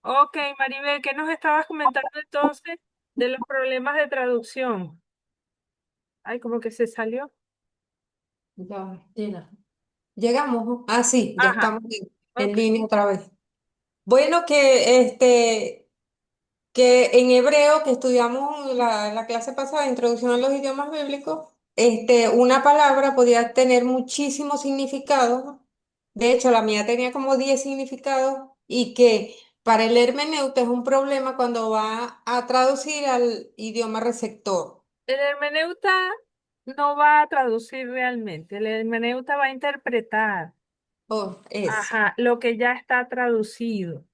Ok, Maribel, ¿qué nos estabas comentando entonces de los problemas de traducción? Ay, como que se salió. Ya, Gina. Llegamos, ¿no? Ah, sí, ya Ajá, estamos en ok. línea otra vez. Bueno, que en hebreo, que estudiamos la clase pasada, Introducción a los idiomas bíblicos, una palabra podía tener muchísimos significados, ¿no? De hecho, la mía tenía como 10 significados y que para el hermeneuta es un problema cuando va a traducir al idioma receptor. El hermeneuta no va a traducir realmente, el hermeneuta va a interpretar, Oh, eso. ajá, lo que ya está traducido.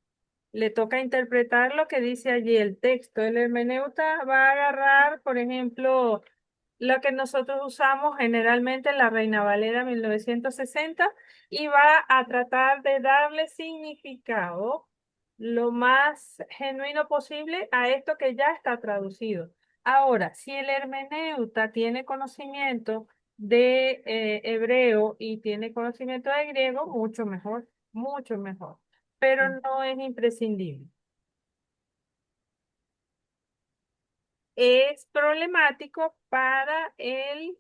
Le toca interpretar lo que dice allí el texto. El hermeneuta va a agarrar, por ejemplo, lo que nosotros usamos generalmente en la Reina Valera 1960 y va a tratar de darle significado lo más genuino posible a esto que ya está traducido. Ahora, si el hermeneuta tiene conocimiento de hebreo y tiene conocimiento de griego, mucho mejor, pero no es imprescindible. Es problemático para el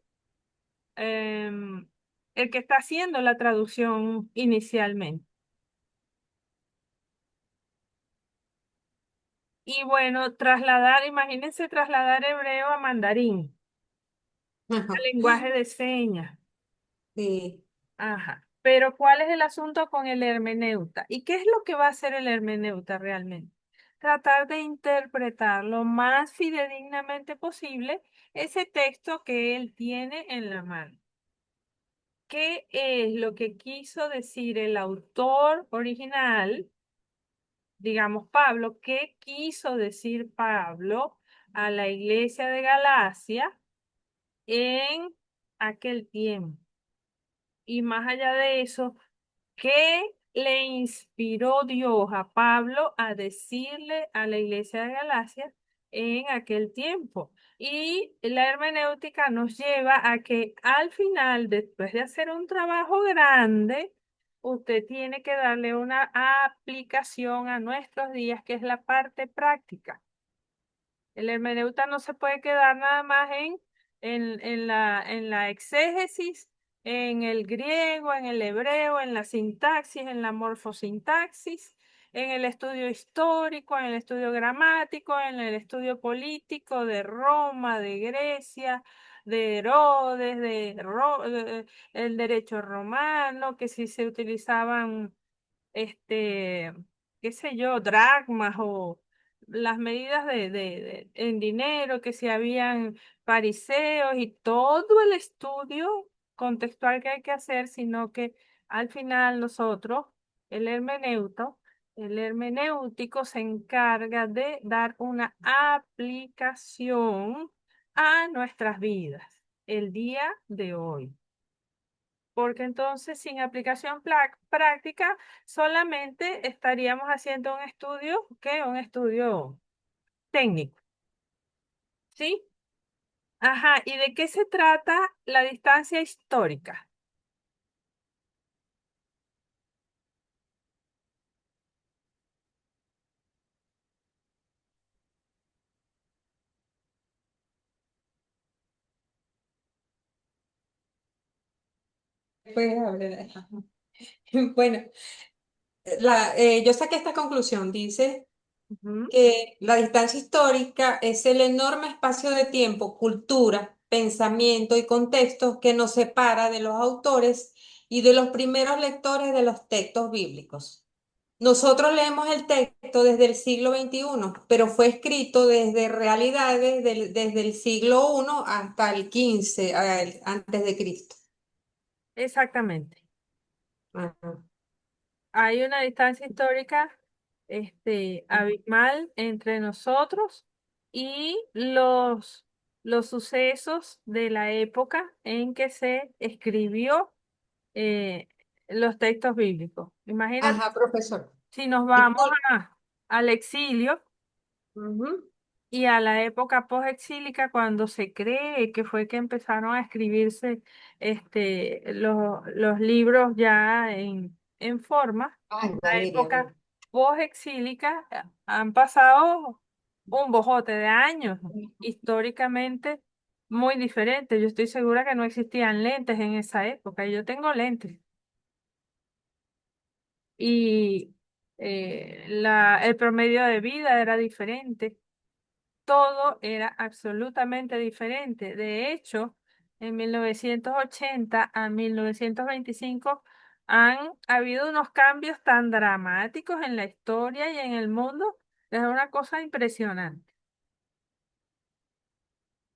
que está haciendo la traducción inicialmente. Y bueno, imagínense trasladar hebreo a mandarín, al Ajá. lenguaje de señas. Sí. Ajá. Pero ¿cuál es el asunto con el hermeneuta? ¿Y qué es lo que va a hacer el hermeneuta realmente? Tratar de interpretar lo más fidedignamente posible ese texto que él tiene en la mano. ¿Qué es lo que quiso decir el autor original, digamos Pablo? ¿Qué quiso decir Pablo a la iglesia de Galacia en aquel tiempo? Y más allá de eso, ¿qué le inspiró Dios a Pablo a decirle a la iglesia de Galacia en aquel tiempo? Y la hermenéutica nos lleva a que al final, después de hacer un trabajo grande, usted tiene que darle una aplicación a nuestros días, que es la parte práctica. El hermeneuta no se puede quedar nada más en la exégesis, en el griego, en el hebreo, en la sintaxis, en la morfosintaxis, en el estudio histórico, en el estudio gramático, en el estudio político de Roma, de Grecia, de Herodes, el derecho romano, que si se utilizaban este, qué sé yo, dracmas o las medidas en dinero, que si habían fariseos y todo el estudio contextual que hay que hacer, sino que al final nosotros, el hermeneuto, el hermenéutico se encarga de dar una aplicación a nuestras vidas el día de hoy, porque entonces sin aplicación práctica solamente estaríamos haciendo un estudio, ¿qué? Un estudio técnico, ¿sí? Ajá, ¿y de qué se trata la distancia histórica? Puedes hablar. Ajá. Bueno, yo saqué esta conclusión. Dice Ujú. que la distancia histórica es el enorme espacio de tiempo, cultura, pensamiento y contextos que nos separa de los autores y de los primeros lectores de los textos bíblicos. Nosotros leemos el texto desde el siglo XXI, pero fue escrito desde realidades desde el siglo I hasta el XV, antes de Cristo. Exactamente. Ajá. Hay una distancia histórica, abismal entre nosotros y los sucesos de la época en que se escribió eh, los textos bíblicos. Imagínate Ajá, profesor. si nos Y vamos al exilio ujú. y a la época posexílica, cuando se cree que fue que empezaron a escribirse los libros ya en forma, Ay, la Valeria, época bueno. posexílica han pasado un bojote de años, históricamente muy diferente. Yo estoy segura que no existían lentes en esa época. Yo tengo lentes y el promedio de vida era diferente. Todo era absolutamente diferente. De hecho, en 1980 a 1925 han habido unos cambios tan dramáticos en la historia y en el mundo, es una cosa impresionante.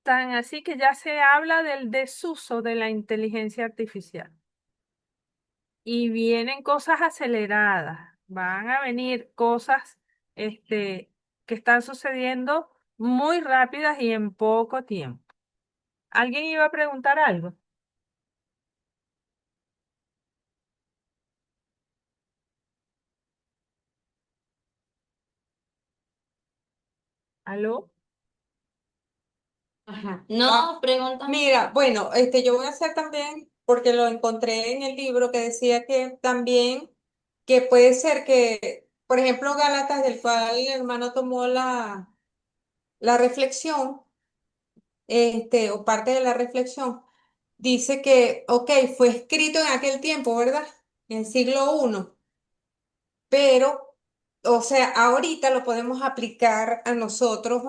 Tan así que ya se habla del desuso de la inteligencia artificial. Y vienen cosas aceleradas, van a venir cosas que están sucediendo muy rápidas y en poco tiempo. ¿Alguien iba a preguntar algo? ¿Aló? Ajá. No, pregúntame. Mira, bueno, yo voy a hacer también, porque lo encontré en el libro que decía que también, que puede ser que, por ejemplo, Gálatas, del cual el hermano tomó la reflexión, o parte de la reflexión, dice que, ok, fue escrito en aquel tiempo, ¿verdad? En el siglo I, pero, o sea, ahorita lo podemos aplicar a nosotros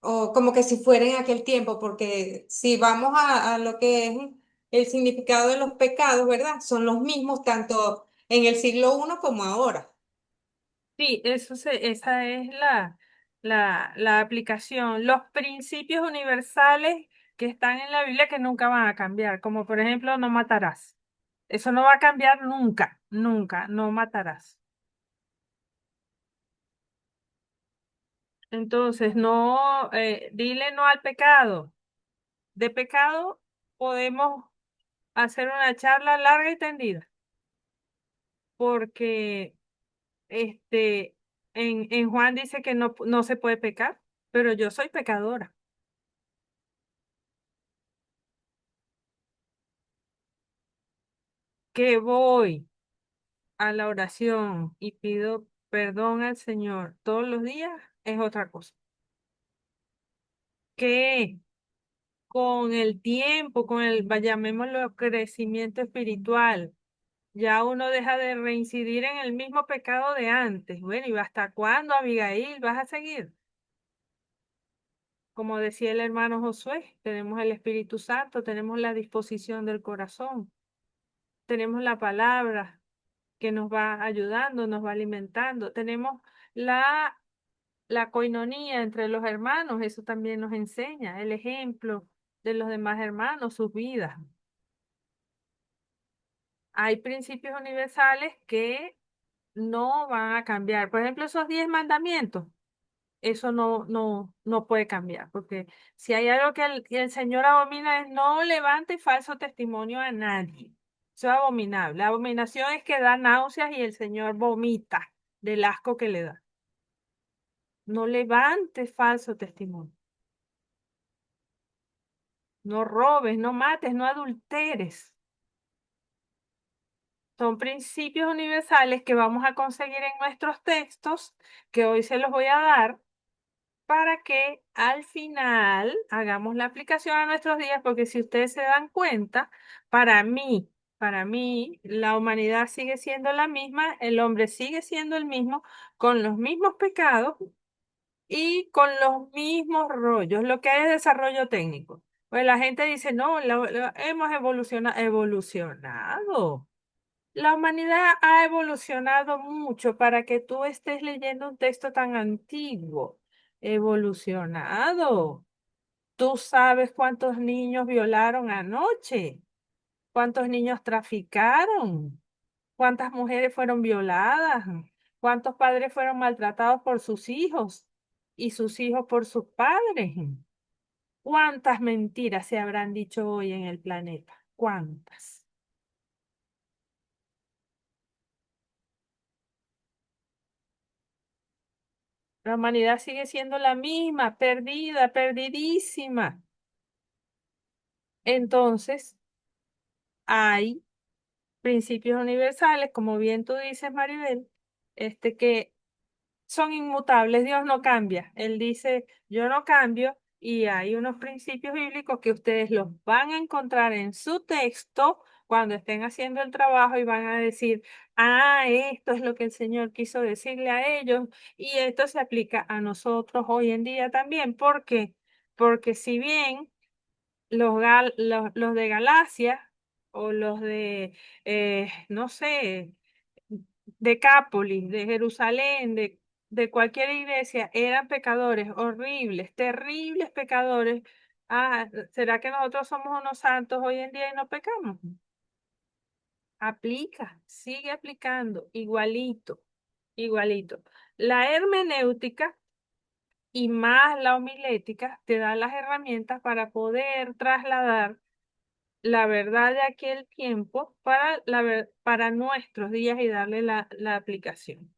o como que si fuera en aquel tiempo, porque si vamos a lo que es el significado de los pecados, ¿verdad? Son los mismos tanto en el siglo I como ahora. Sí, esa es la aplicación. Los principios universales que están en la Biblia que nunca van a cambiar, como por ejemplo, no matarás. Eso no va a cambiar nunca, nunca, no matarás. Entonces, no, dile no al pecado. De pecado podemos hacer una charla larga y tendida, porque este, en Juan dice que no se puede pecar, pero yo soy pecadora. Que voy a la oración y pido perdón al Señor todos los días es otra cosa. Que con el tiempo, llamémoslo crecimiento espiritual, ya uno deja de reincidir en el mismo pecado de antes. Bueno, ¿y hasta cuándo, Abigail, vas a seguir? Como decía el hermano Josué, tenemos el Espíritu Santo, tenemos la disposición del corazón, tenemos la palabra que nos va ayudando, nos va alimentando, tenemos la, la coinonía entre los hermanos, eso también nos enseña, el ejemplo de los demás hermanos, sus vidas. Hay principios universales que no van a cambiar. Por ejemplo, esos 10 mandamientos. Eso no puede cambiar, porque si hay algo que el Señor abomina es no levante falso testimonio a nadie. Eso es abominable. La abominación es que da náuseas y el Señor vomita del asco que le da. No levantes falso testimonio. No robes, no mates, no adulteres. Son principios universales que vamos a conseguir en nuestros textos, que hoy se los voy a dar para que al final hagamos la aplicación a nuestros días, porque si ustedes se dan cuenta, para mí, la humanidad sigue siendo la misma, el hombre sigue siendo el mismo, con los mismos pecados y con los mismos rollos. Lo que hay es desarrollo técnico. Pues la gente dice, no, hemos evolucionado. La humanidad ha evolucionado mucho para que tú estés leyendo un texto tan antiguo. Evolucionado. Tú sabes cuántos niños violaron anoche, cuántos niños traficaron, cuántas mujeres fueron violadas, cuántos padres fueron maltratados por sus hijos y sus hijos por sus padres. ¿Cuántas mentiras se habrán dicho hoy en el planeta? ¿Cuántas? La humanidad sigue siendo la misma, perdida, perdidísima. Entonces, hay principios universales, como bien tú dices, Maribel, que son inmutables, Dios no cambia. Él dice, yo no cambio y hay unos principios bíblicos que ustedes los van a encontrar en su texto cuando estén haciendo el trabajo y van a decir, ah, esto es lo que el Señor quiso decirle a ellos y esto se aplica a nosotros hoy en día también. ¿Por qué? Porque si bien los de Galacia o los de, no sé, Decápolis, de Jerusalén, de cualquier iglesia, eran pecadores horribles, terribles pecadores. Ah, ¿será que nosotros somos unos santos hoy en día y no pecamos? Aplica, sigue aplicando, igualito, igualito. La hermenéutica y más la homilética te da las herramientas para poder trasladar la verdad de aquel tiempo para, para nuestros días y darle la aplicación.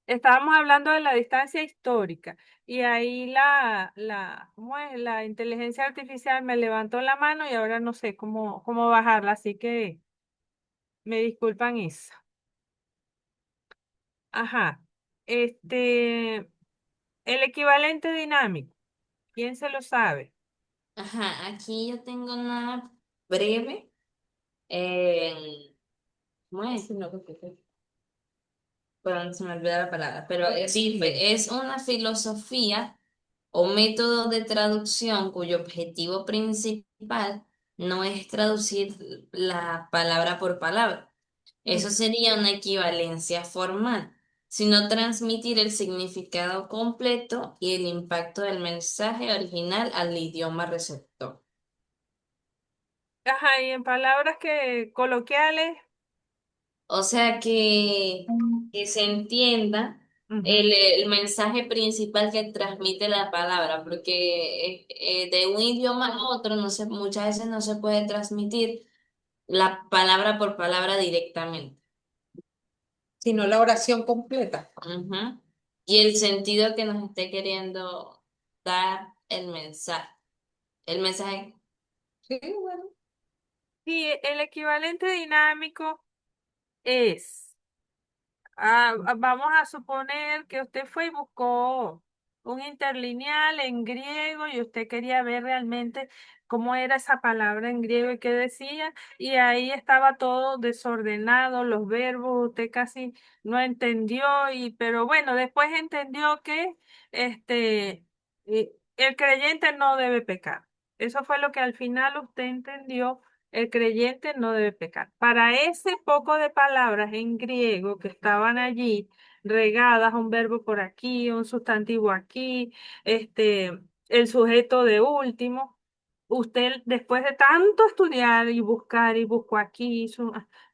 Estábamos hablando de la distancia histórica y ahí ¿cómo es? La inteligencia artificial me levantó la mano y ahora no sé cómo bajarla, así que me disculpan eso. Ajá. El equivalente dinámico, ¿quién se lo sabe? Ajá, aquí yo tengo una breve. eh, ¿Cómo es? No, perdón, se me olvidó la palabra, pero dice, es una filosofía o método de traducción cuyo objetivo principal no es traducir la palabra por palabra. Mm. Eso sería una equivalencia formal, sino transmitir el significado completo y el impacto del mensaje original al idioma receptor. Ajá, y en palabras que coloquiales. O sea que se entienda Ujú. el mensaje principal que transmite la palabra, porque de un idioma a otro no se, muchas veces no se puede transmitir la palabra por palabra directamente. Sino la oración completa. Ujú. Y el sentido que nos esté queriendo dar el mensaje. El mensaje. Sí, bueno. Y el equivalente dinámico es. Vamos a suponer que usted fue y buscó un interlineal en griego y usted quería ver realmente cómo era esa palabra en griego y qué decía, y ahí estaba todo desordenado, los verbos, usted casi no entendió, pero bueno, después entendió que el creyente no debe pecar. Eso fue lo que al final usted entendió, el creyente no debe pecar. Para ese poco de palabras en griego que estaban allí, regadas, un verbo por aquí, un sustantivo aquí, el sujeto de último, usted después de tanto estudiar y buscar y buscó aquí,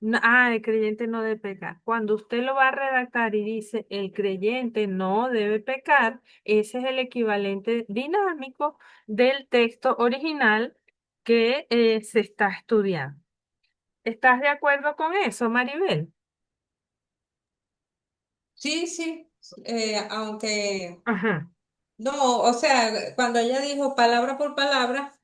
el creyente no debe pecar. Cuando usted lo va a redactar y dice el creyente no debe pecar, ese es el equivalente dinámico del texto original que se está estudiando. ¿Estás de acuerdo con eso, Maribel? Sí, sí. Aunque, Ajá. no, o sea, cuando ella dijo palabra por palabra,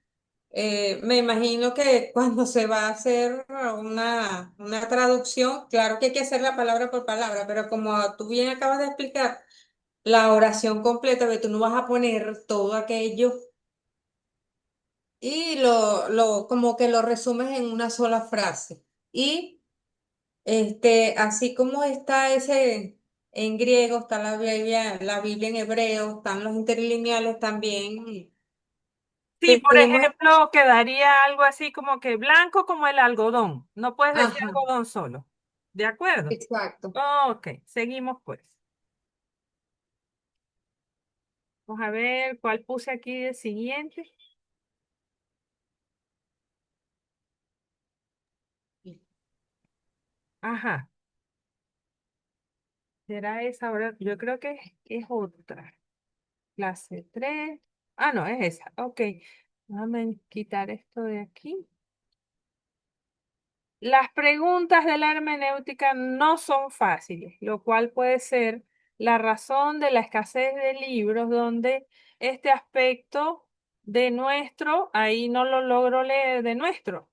me imagino que cuando se va a hacer una traducción, claro que hay que hacer la palabra por palabra, pero como tú bien acabas de explicar, la oración completa, que tú no vas a poner todo aquello y como que lo resumes en una sola frase. Y así como está ese en griego, está la Biblia en hebreo, están los interlineales también. Sí, por Tenemos, ejemplo, quedaría algo así como que blanco como el algodón. No puedes decir ajá, algodón solo. ¿De acuerdo? exacto. Ok, seguimos pues. Vamos a ver cuál puse aquí de siguiente. Ajá, ¿será esa ahora? Yo creo que es otra. Clase 3. Ah, no, es esa. Ok, déjame quitar esto de aquí. Las preguntas de la hermenéutica no son fáciles, lo cual puede ser la razón de la escasez de libros donde este aspecto de nuestro, ahí no lo logro leer de nuestro.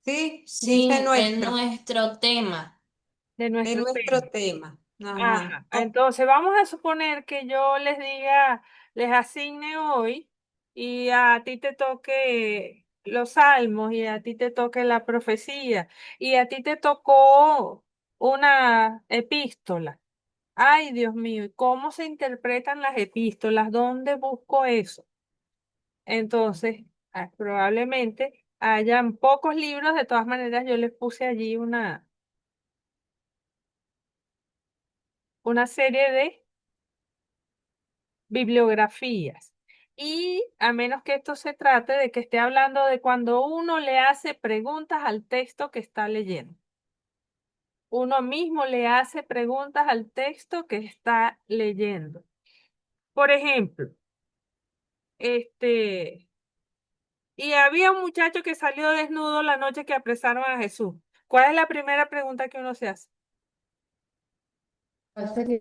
Sí, dice Sí, en nuestro, nuestro tema. de de nuestro nuestro tema. tema. Ajá. Ajá. Entonces vamos a suponer que yo les diga, les asigne hoy y a ti te toque los salmos y a ti te toque la profecía y a ti te tocó una epístola. Ay, Dios mío, ¿y cómo se interpretan las epístolas? ¿Dónde busco eso? Entonces, probablemente hayan pocos libros, de todas maneras yo les puse allí una serie de bibliografías. Y a menos que esto se trate de que esté hablando de cuando uno le hace preguntas al texto que está leyendo. Uno mismo le hace preguntas al texto que está leyendo. Por ejemplo, este, y había un muchacho que salió desnudo la noche que apresaron a Jesús. ¿Cuál es la primera pregunta que uno se hace? ¿Cuál sería?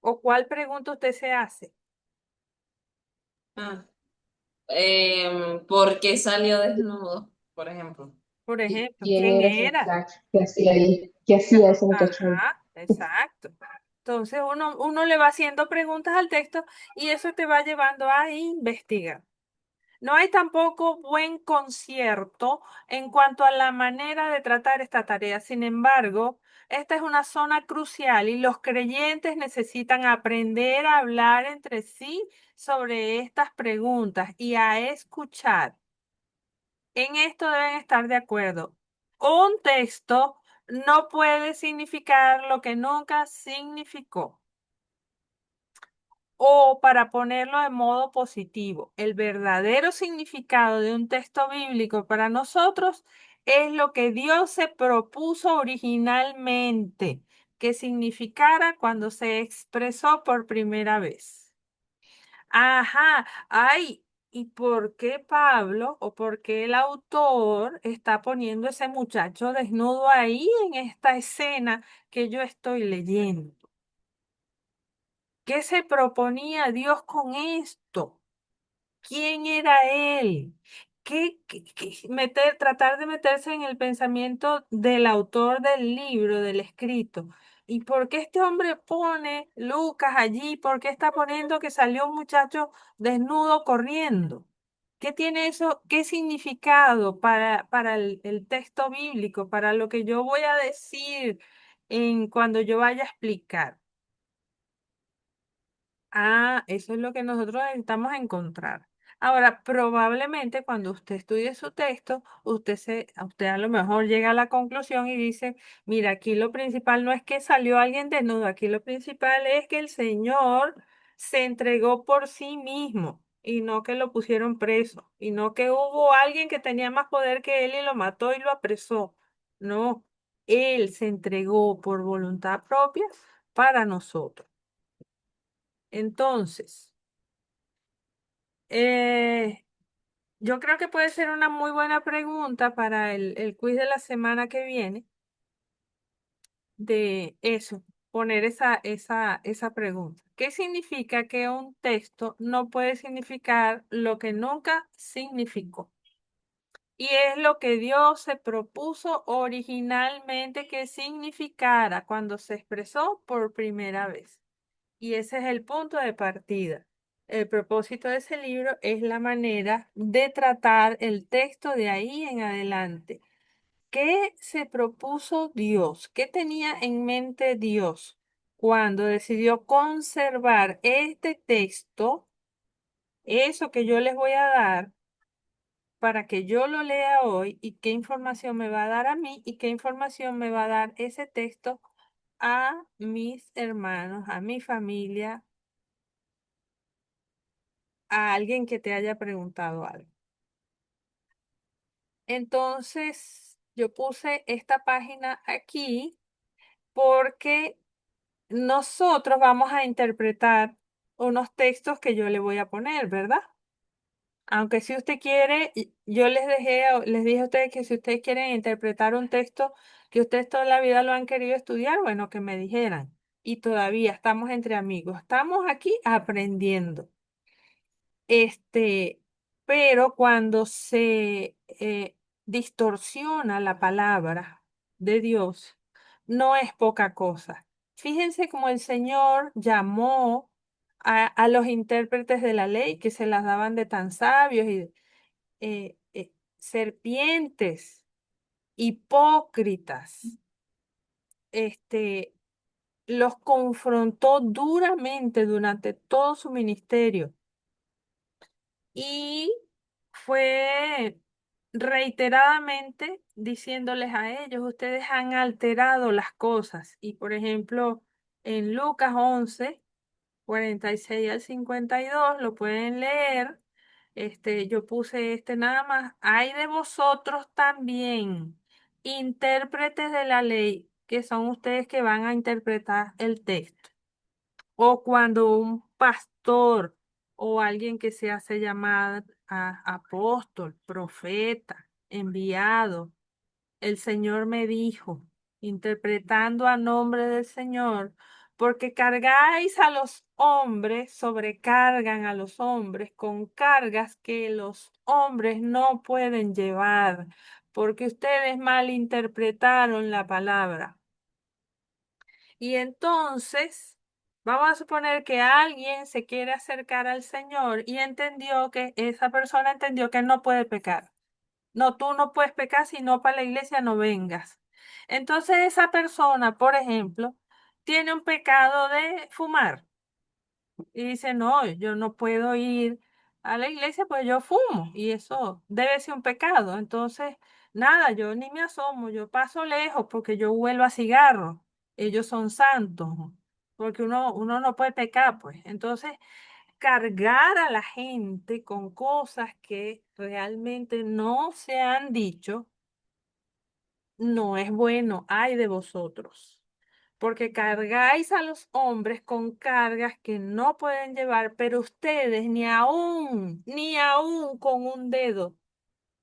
¿O cuál pregunta usted se hace? Ah, ¿Por qué salió desnudo, por ejemplo? Por ejemplo, ¿Quién ¿quién era ese era? muchacho? ¿Qué hacía ahí? ¿Qué hacía ese muchacho ahí? Ajá, exacto. Entonces uno le va haciendo preguntas al texto y eso te va llevando a investigar. No hay tampoco buen concierto en cuanto a la manera de tratar esta tarea. Sin embargo, esta es una zona crucial y los creyentes necesitan aprender a hablar entre sí sobre estas preguntas y a escuchar. En esto deben estar de acuerdo. Un texto no puede significar lo que nunca significó. O para ponerlo de modo positivo, el verdadero significado de un texto bíblico para nosotros es lo que Dios se propuso originalmente que significara cuando se expresó por primera vez. Ajá, ay, ¿y por qué Pablo o por qué el autor está poniendo ese muchacho desnudo ahí en esta escena que yo estoy leyendo? ¿Qué se proponía Dios con esto? ¿Quién era él? Tratar de meterse en el pensamiento del autor del libro, del escrito. ¿Y por qué este hombre pone Lucas allí? ¿Por qué está poniendo que salió un muchacho desnudo corriendo? ¿Qué tiene eso? ¿Qué significado para el texto bíblico, para lo que yo voy a decir cuando yo vaya a explicar? Ah, eso es lo que nosotros necesitamos encontrar. Ahora, probablemente cuando usted estudie su texto, usted a lo mejor llega a la conclusión y dice, mira, aquí lo principal no es que salió alguien desnudo, aquí lo principal es que el Señor se entregó por sí mismo y no que lo pusieron preso y no que hubo alguien que tenía más poder que él y lo mató y lo apresó. No, él se entregó por voluntad propia para nosotros. Entonces, eh, yo creo que puede ser una muy buena pregunta para el quiz de la semana que viene, de eso, poner esa pregunta. ¿Qué significa que un texto no puede significar lo que nunca significó? Y es lo que Dios se propuso originalmente que significara cuando se expresó por primera vez. Y ese es el punto de partida. El propósito de ese libro es la manera de tratar el texto de ahí en adelante. ¿Qué se propuso Dios? ¿Qué tenía en mente Dios cuando decidió conservar este texto, eso que yo les voy a dar, para que yo lo lea hoy y qué información me va a dar a mí y qué información me va a dar ese texto a mis hermanos, a mi familia, a alguien que te haya preguntado algo? Entonces, yo puse esta página aquí porque nosotros vamos a interpretar unos textos que yo le voy a poner, ¿verdad? Aunque si usted quiere, yo les dije a ustedes que si ustedes quieren interpretar un texto que ustedes toda la vida lo han querido estudiar, bueno, que me dijeran. Y todavía estamos entre amigos, estamos aquí aprendiendo. Este, pero cuando se distorsiona la palabra de Dios, no es poca cosa. Fíjense cómo el Señor llamó a los intérpretes de la ley que se las daban de tan sabios y serpientes, hipócritas. Este, los confrontó duramente durante todo su ministerio y fue reiteradamente diciéndoles a ellos, ustedes han alterado las cosas. Y por ejemplo, en Lucas 11, 46 al 52 lo pueden leer. Yo puse nada más. Hay de vosotros también, intérpretes de la ley, que son ustedes que van a interpretar el texto. O cuando un pastor o alguien que se hace llamar apóstol, profeta, enviado, el Señor me dijo, interpretando a nombre del Señor, porque cargáis a los hombres, sobrecargan a los hombres con cargas que los hombres no pueden llevar, porque ustedes malinterpretaron la palabra. Y entonces, vamos a suponer que alguien se quiere acercar al Señor y entendió que esa persona entendió que no puede pecar. No, tú no puedes pecar, si no para la iglesia no vengas. Entonces esa persona, por ejemplo, tiene un pecado de fumar y dice, no, yo no puedo ir a la iglesia pues yo fumo y eso debe ser un pecado. Entonces, nada, yo ni me asomo, yo paso lejos porque yo huelo a cigarro. Ellos son santos, porque uno no puede pecar, pues. Entonces, cargar a la gente con cosas que realmente no se han dicho, no es bueno, ay de vosotros, porque cargáis a los hombres con cargas que no pueden llevar, pero ustedes ni aún con un dedo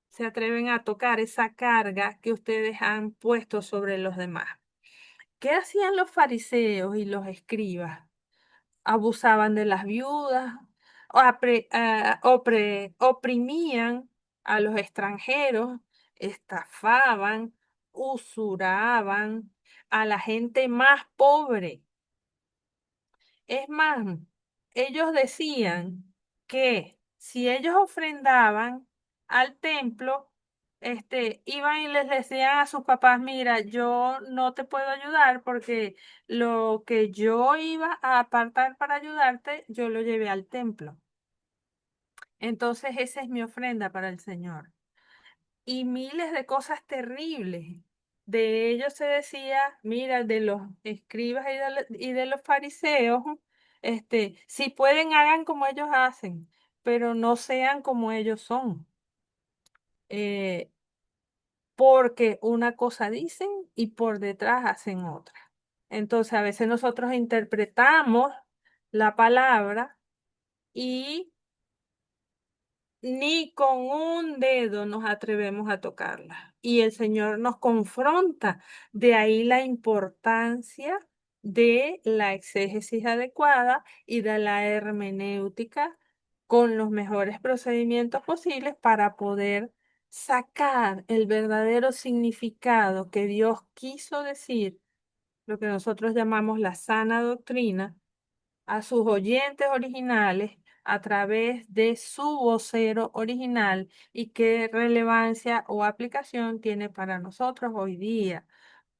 se atreven a tocar esa carga que ustedes han puesto sobre los demás. ¿Qué hacían los fariseos y los escribas? Abusaban de las viudas, oprimían a los extranjeros, estafaban, usuraban a la gente más pobre. Es más, ellos decían que si ellos ofrendaban al templo, iban y les decían a sus papás, mira, yo no te puedo ayudar porque lo que yo iba a apartar para ayudarte, yo lo llevé al templo. Entonces esa es mi ofrenda para el Señor. Y miles de cosas terribles. De ellos se decía, mira, de los escribas y de los fariseos, si pueden, hagan como ellos hacen, pero no sean como ellos son. Eh, Porque una cosa dicen y por detrás hacen otra. Entonces, a veces nosotros interpretamos la palabra y ni con un dedo nos atrevemos a tocarla. Y el Señor nos confronta. De ahí la importancia de la exégesis adecuada y de la hermenéutica con los mejores procedimientos posibles para poder sacar el verdadero significado que Dios quiso decir, lo que nosotros llamamos la sana doctrina a sus oyentes originales a través de su vocero original y qué relevancia o aplicación tiene para nosotros hoy día.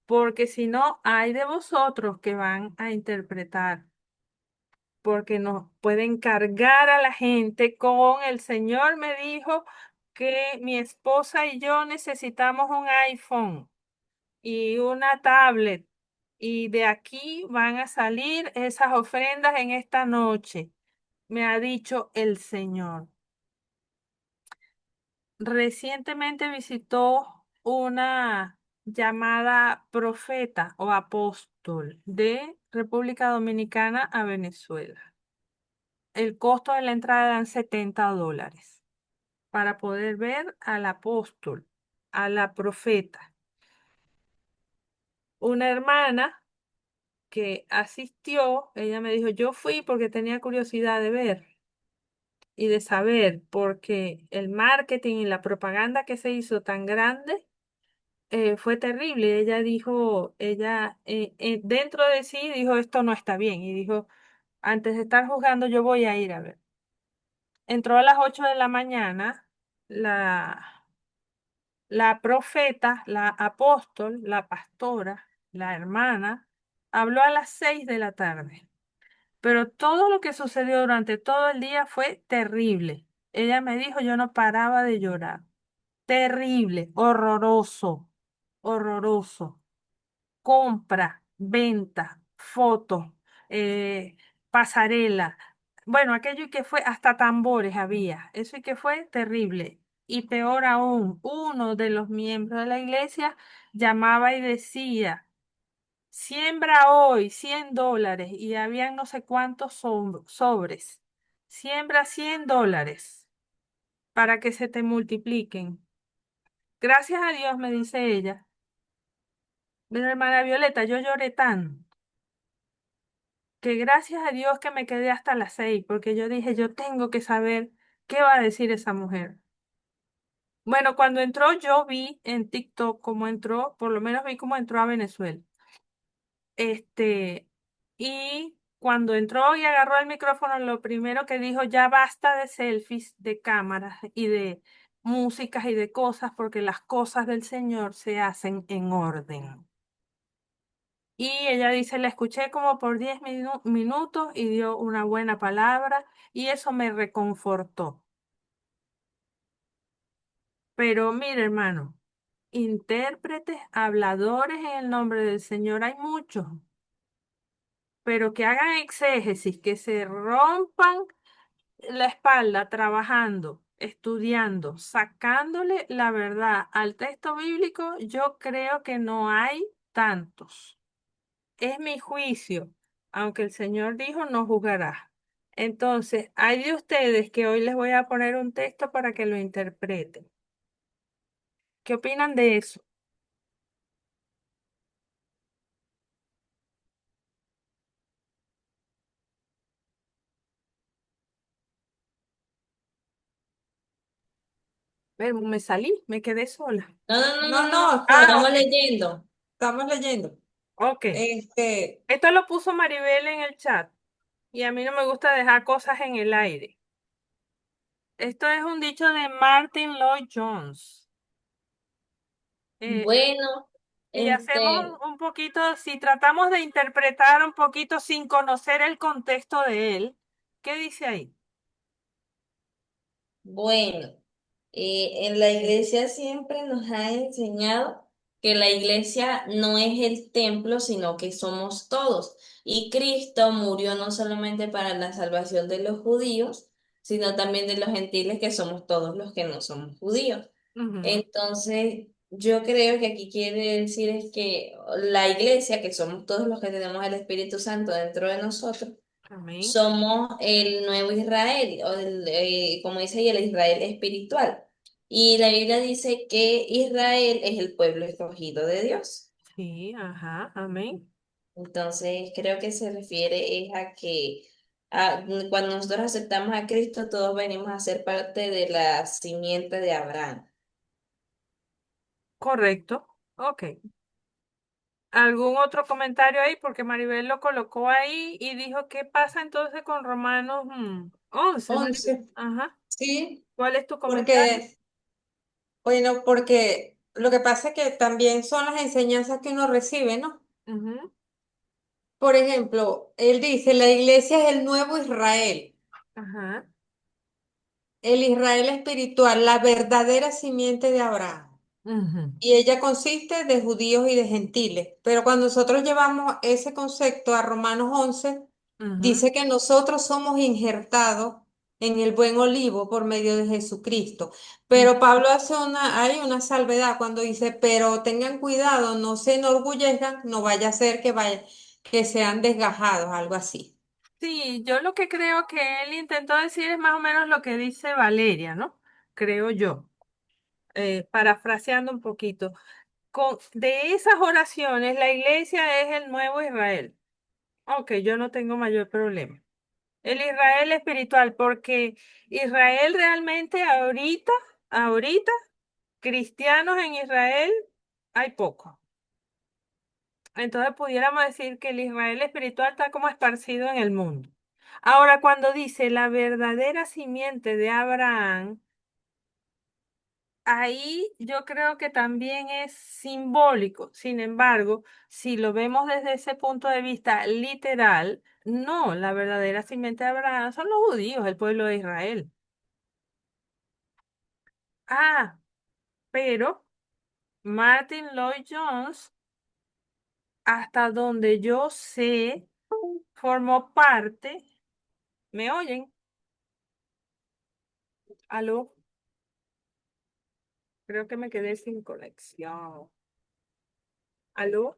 Porque si no, hay de vosotros que van a interpretar, porque nos pueden cargar a la gente con el Señor me dijo que mi esposa y yo necesitamos un iPhone y una tablet. Y de aquí van a salir esas ofrendas en esta noche, me ha dicho el Señor. Recientemente visitó una llamada profeta o apóstol de República Dominicana a Venezuela. El costo de la entrada eran $70 para poder ver al apóstol, a la profeta. Una hermana que asistió, ella me dijo, yo fui porque tenía curiosidad de ver. y de saber, porque el marketing y la propaganda que se hizo tan grande fue terrible. Ella dijo, ella dentro de sí dijo, esto no está bien, y dijo, antes de estar juzgando, yo voy a ir a ver. Entró a las 8 de la mañana, la profeta, la apóstol, la pastora, la hermana, habló a las 6 de la tarde. Pero todo lo que sucedió durante todo el día fue terrible. Ella me dijo, yo no paraba de llorar. Terrible, horroroso, horroroso. Compra, venta, fotos, pasarela. Bueno, aquello y que fue, hasta tambores había. Eso y que fue terrible. Y peor aún, uno de los miembros de la iglesia llamaba y decía, siembra hoy $100 y habían no sé cuántos sobres. Siembra $100 para que se te multipliquen. Gracias a Dios, me dice ella. Pero hermana Violeta, yo lloré tanto que gracias a Dios que me quedé hasta las 6, porque yo dije, yo tengo que saber qué va a decir esa mujer. Bueno, cuando entró, yo vi en TikTok cómo entró, por lo menos vi cómo entró a Venezuela. Este, y cuando entró y agarró el micrófono, lo primero que dijo, ya basta de selfies, de cámaras y de músicas y de cosas, porque las cosas del Señor se hacen en orden. Y ella dice, la escuché como por 10 minutos y dio una buena palabra y eso me reconfortó. Pero mire, hermano, intérpretes, habladores en el nombre del Señor hay muchos, pero que hagan exégesis, que se rompan la espalda trabajando, estudiando, sacándole la verdad al texto bíblico, yo creo que no hay tantos. Es mi juicio, aunque el Señor dijo, no juzgarás. Entonces, hay de ustedes que hoy les voy a poner un texto para que lo interpreten. ¿Qué opinan de eso? Me salí, me quedé sola. No, no, no, No, no, no, no. Ah, Estamos leyendo. estamos leyendo. ok. Este, Esto lo puso Maribel en el chat y a mí no me gusta dejar cosas en el aire. Esto es un dicho de Martin Lloyd Jones. Eh, Bueno, y hacemos este, un poquito, si tratamos de interpretar un poquito sin conocer el contexto de él, ¿qué dice ahí? bueno, en la iglesia siempre nos ha enseñado que la iglesia no es el templo, sino que somos todos. Y Cristo murió no solamente para la salvación de los judíos, sino también de los gentiles, que somos todos los que no somos judíos. Ujú. Entonces, yo creo que aquí quiere decir es que la iglesia, que somos todos los que tenemos el Espíritu Santo dentro de nosotros, Amén. somos el nuevo Israel, o como dice ahí, el Israel espiritual. Y la Biblia dice que Israel es el pueblo escogido de Dios. Sí, ajá, amén. Entonces, creo que se refiere es a que cuando nosotros aceptamos a Cristo, todos venimos a ser parte de la simiente de Abraham. Correcto. Ok. ¿Algún otro comentario ahí? Porque Maribel lo colocó ahí y dijo, ¿qué pasa entonces con Romanos 11, Maribel? 11, Ajá. sí, ¿Cuál es tu comentario? porque, bueno, porque lo que pasa es que también son las enseñanzas que uno recibe, ¿no? Ujú, Por ejemplo, él dice, la iglesia es el nuevo Israel, ajá, el Israel espiritual, la verdadera simiente de Abraham. ujú, Y ella consiste de judíos y de gentiles. Pero cuando nosotros llevamos ese concepto a Romanos 11, ujú, dice que nosotros somos injertados en el buen olivo por medio de Jesucristo. ujú. Pero Pablo hay una salvedad cuando dice, pero tengan cuidado, no se enorgullezcan, no vaya a ser que sean desgajados, algo así. Sí, yo lo que creo que él intentó decir es más o menos lo que dice Valeria, ¿no? Creo yo, parafraseando un poquito. De esas oraciones, la iglesia es el nuevo Israel. Ok, yo no tengo mayor problema. El Israel espiritual, porque Israel realmente ahorita, cristianos en Israel hay poco. Entonces pudiéramos decir que el Israel espiritual está como esparcido en el mundo. Ahora, cuando dice la verdadera simiente de Abraham, ahí yo creo que también es simbólico. Sin embargo, si lo vemos desde ese punto de vista literal, no, la verdadera simiente de Abraham son los judíos, el pueblo de Israel. Ah, pero Martin Lloyd Jones, hasta donde yo sé, formó parte. ¿Me oyen? ¿Aló? Creo que me quedé sin conexión. ¿Aló?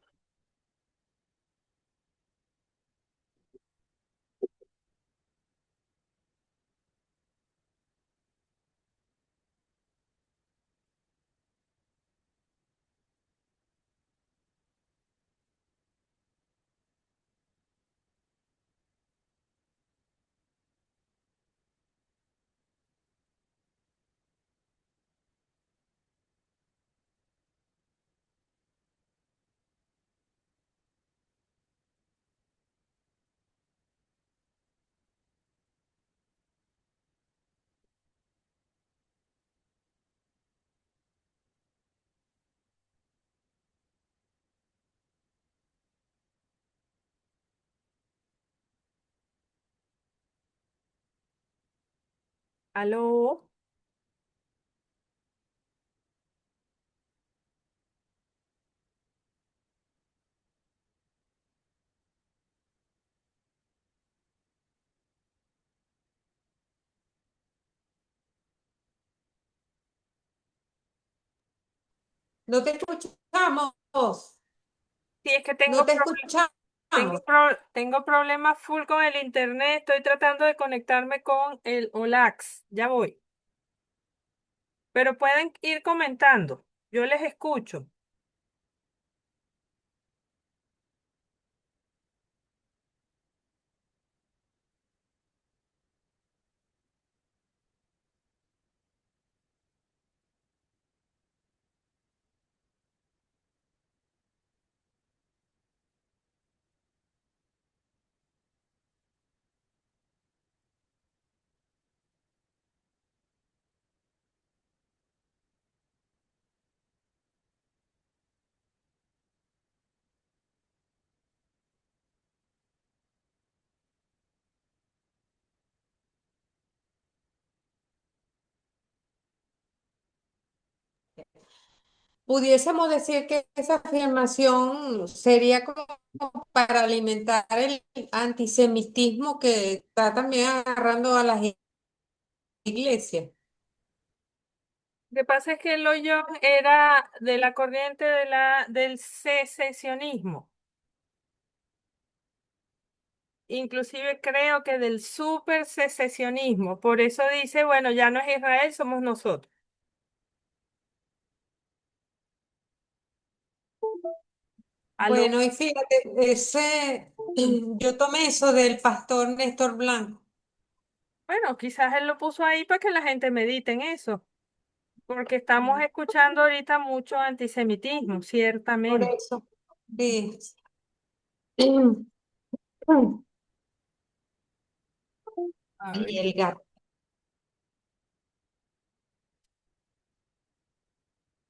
¿Aló? No te escuchamos, Sí, es que no te escuchamos. tengo problemas full con el internet. Estoy tratando de conectarme con el OLAX. Ya voy. Pero pueden ir comentando. Yo les escucho. Pudiésemos decir que esa afirmación sería como para alimentar el antisemitismo que está también agarrando a las iglesias. Lo que pasa es que el hoyo era de la corriente del secesionismo. Inclusive creo que del super secesionismo. Por eso dice, bueno, ya no es Israel, somos nosotros. ¿Aló? Bueno, y fíjate, yo tomé eso del pastor Néstor Blanco. Bueno, quizás él lo puso ahí para que la gente medite en eso, porque estamos escuchando ahorita mucho antisemitismo, Por ciertamente. eso. Sí. A ver. Y el gato.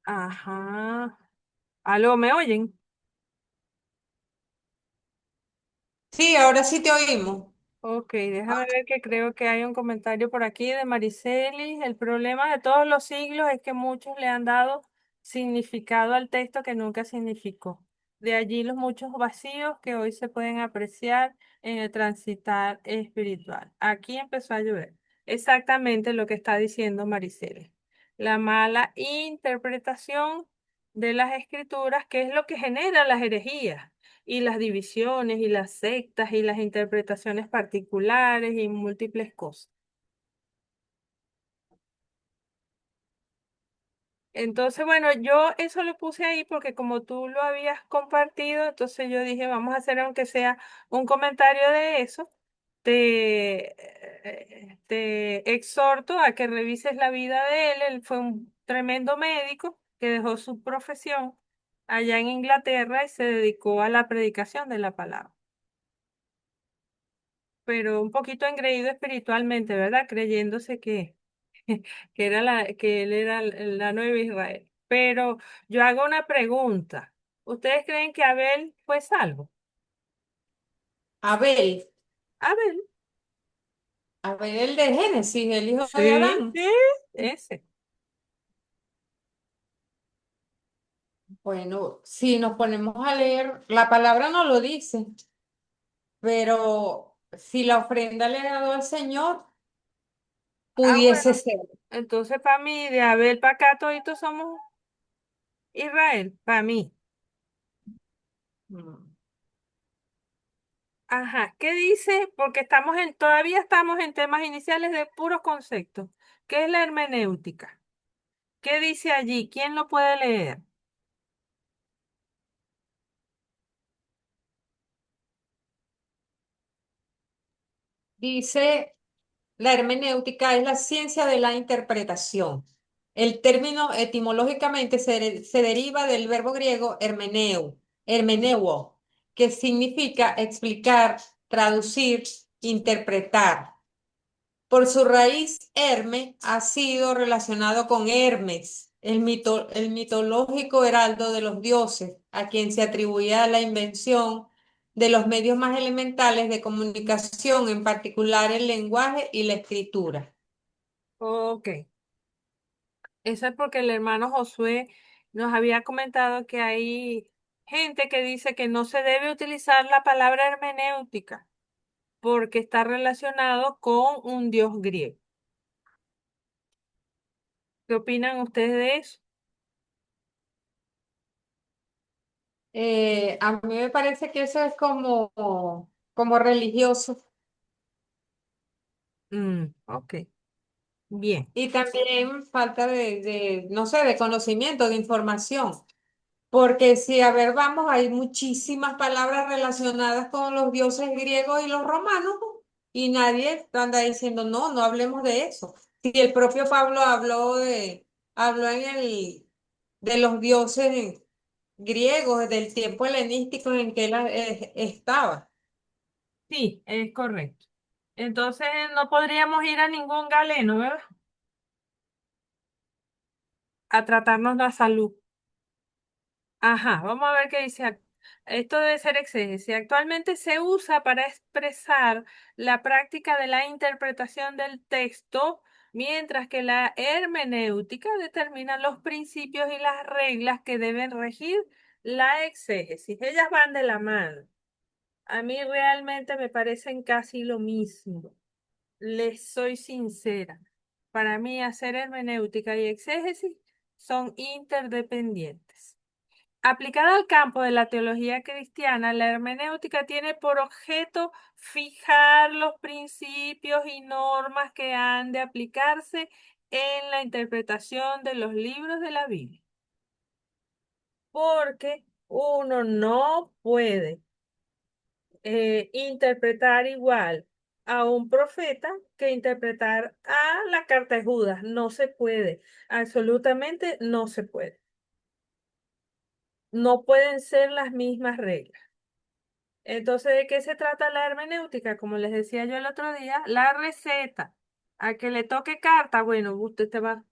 Ajá. ¿Aló, me oyen? Sí, ahora sí te oímos. Ok, déjame ver que creo que hay un comentario por aquí de Maricelis. El problema de todos los siglos es que muchos le han dado significado al texto que nunca significó. De allí los muchos vacíos que hoy se pueden apreciar en el transitar espiritual. Aquí empezó a llover. Exactamente lo que está diciendo Maricelis. La mala interpretación de las escrituras, que es lo que genera las herejías y las divisiones y las sectas y las interpretaciones particulares y múltiples cosas. Entonces, bueno, yo eso lo puse ahí porque como tú lo habías compartido, entonces yo dije, vamos a hacer aunque sea un comentario de eso te exhorto a que revises la vida de él. Él fue un tremendo médico que dejó su profesión allá en Inglaterra y se dedicó a la predicación de la palabra. Pero un poquito engreído espiritualmente, ¿verdad? Creyéndose que él era la nueva Israel. Pero yo hago una pregunta. ¿Ustedes creen que Abel fue salvo? Abel, Abel. Abel el de Génesis, el hijo de Sí, Adán. sí, ese. Bueno, si nos ponemos a leer, la palabra no lo dice, pero si la ofrenda le agradó al Señor, Ah, pudiese bueno. ser. Entonces, para mí, de Abel para acá, toditos somos Israel. Para mí. Mm. Ajá. ¿Qué dice? Porque todavía estamos en temas iniciales de puros conceptos. ¿Qué es la hermenéutica? ¿Qué dice allí? ¿Quién lo puede leer? Dice, la hermenéutica es la ciencia de la interpretación. El término etimológicamente se deriva del verbo griego hermeneuo, que significa explicar, traducir, interpretar. Por su raíz, Herme ha sido relacionado con Hermes, el mitológico heraldo de los dioses, a quien se atribuía la invención de los medios más elementales de comunicación, en particular el lenguaje y la escritura. Ok. Eso es porque el hermano Josué nos había comentado que hay gente que dice que no se debe utilizar la palabra hermenéutica porque está relacionado con un dios griego. ¿Qué opinan ustedes de eso? A mí me parece que eso es como religioso Ok, bien. y también falta no sé, de conocimiento, de información. Porque si a ver, vamos, hay muchísimas palabras relacionadas con los dioses griegos y los romanos y nadie anda diciendo, no, no hablemos de eso. Si el propio Pablo habló de los dioses griegos, del tiempo helenístico en que él estaba. Sí, es correcto. Entonces no podríamos ir a ningún galeno, ¿verdad? A tratarnos la salud. Ajá, vamos a ver qué dice. Esto debe ser exégesis. Actualmente se usa para expresar la práctica de la interpretación del texto, mientras que la hermenéutica determina los principios y las reglas que deben regir la exégesis. Ellas van de la mano. A mí realmente me parecen casi lo mismo. Les soy sincera. Para mí hacer hermenéutica y exégesis son interdependientes. Aplicada al campo de la teología cristiana, la hermenéutica tiene por objeto fijar los principios y normas que han de aplicarse en la interpretación de los libros de la Biblia. Porque uno no puede interpretar igual a un profeta que interpretar a la carta de Judas. No se puede, absolutamente no se puede. No pueden ser las mismas reglas. Entonces, ¿de qué se trata la hermenéutica? Como les decía yo el otro día, la receta. A que le toque carta, bueno, usted te va